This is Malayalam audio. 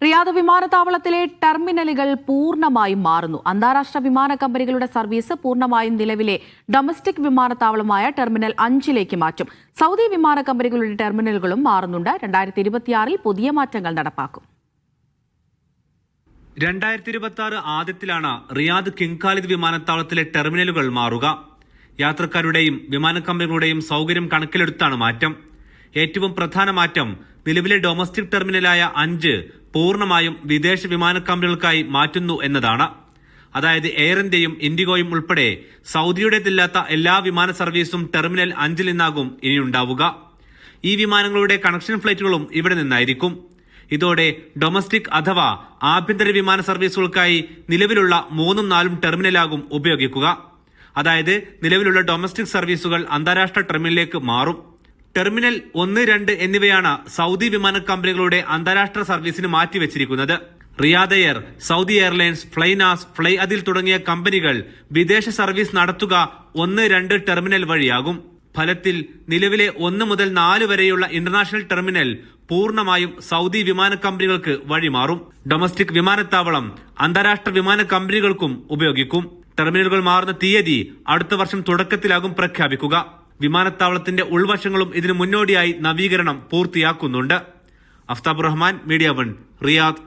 റിയാദ് വിമാനത്താവളത്തിലെ ടെർമിനലുകൾ പൂർണ്ണമായും മാറുന്നു. അന്താരാഷ്ട്ര വിമാന കമ്പനികളുടെ സർവീസ് പൂർണ്ണമായും നിലവിലെ ഡൊമസ്റ്റിക് വിമാനത്താവളമായ ടെർമിനൽ 5 മാറ്റും. സൗദി വിമാന കമ്പനികളുടെ ടെർമിനലുകളും മാറുന്നുണ്ട്. 2026 പുതിയ മാറ്റങ്ങൾ നടപ്പാക്കും. 2026 ആദ്യത്തിലാണ് റിയാദ് കിങ് ഖാലിദ് വിമാനത്താവളത്തിലെ ടെർമിനലുകൾ മാറുക. യാത്രക്കാരുടെയും വിമാന കമ്പനികളുടെയും സൗകര്യം കണക്കിലെടുത്താണ് മാറ്റം. ഏറ്റവും പ്രധാന മാറ്റം നിലവിലെ ഡൊമസ്റ്റിക് ടെർമിനലായ 5 പൂർണ്ണമായും വിദേശ വിമാന കമ്പനികൾക്കായി മാറ്റുന്നു എന്നതാണ്. അതായത് എയർ ഇന്ത്യയും ഇൻഡിഗോയും ഉൾപ്പെടെ സൗദിയുടേതില്ലാത്ത എല്ലാ വിമാന സർവീസും ടെർമിനൽ 5 നിന്നാകും ഇനിയുണ്ടാവുക. ഈ വിമാനങ്ങളുടെ കണക്ഷൻ ഫ്ലൈറ്റുകളും ഇവിടെ നിന്നായിരിക്കും. ഇതോടെ ഡൊമസ്റ്റിക് അഥവാ ആഭ്യന്തര വിമാന സർവീസുകൾക്കായി നിലവിലുള്ള 3ഉം 4ഉം ടെർമിനലാകും ഉപയോഗിക്കുക. അതായത് നിലവിലുള്ള ഡൊമസ്റ്റിക് സർവീസുകൾ അന്താരാഷ്ട്ര ടെർമിനലിലേക്ക് മാറും. ടെർമിനൽ 1, 2 എന്നിവയാണ് സൗദി വിമാന കമ്പനികളുടെ അന്താരാഷ്ട്ര സർവീസിന് മാറ്റിവെച്ചിരിക്കുന്നത്. Riyadh Air, Saudi Airlines, flynas, flyadeal തുടങ്ങിയ കമ്പനികൾ വിദേശ സർവീസ് നടത്തുക 1, 2 ടെർമിനൽ വഴിയാകും. ഫലത്തിൽ നിലവിലെ 1 മുതൽ 4 വരെയുള്ള ഇന്റർനാഷണൽ ടെർമിനൽ പൂർണ്ണമായും സൗദി വിമാന കമ്പനികൾക്ക് വഴിമാറും. ഡൊമസ്റ്റിക് വിമാനത്താവളം അന്താരാഷ്ട്ര വിമാന കമ്പനികൾക്കും ഉപയോഗിക്കും. ടെർമിനലുകൾ മാറുന്ന തീയതി അടുത്ത വർഷം തുടക്കത്തിലാകും പ്രഖ്യാപിക്കുക. വിമാനത്താവളത്തിന്റെ ഉൾവശങ്ങളും ഇതിനു മുന്നോടിയായി നവീകരണം പൂർത്തിയാക്കുന്നുണ്ട്. Aftab Rahman, media 1, Riyadh.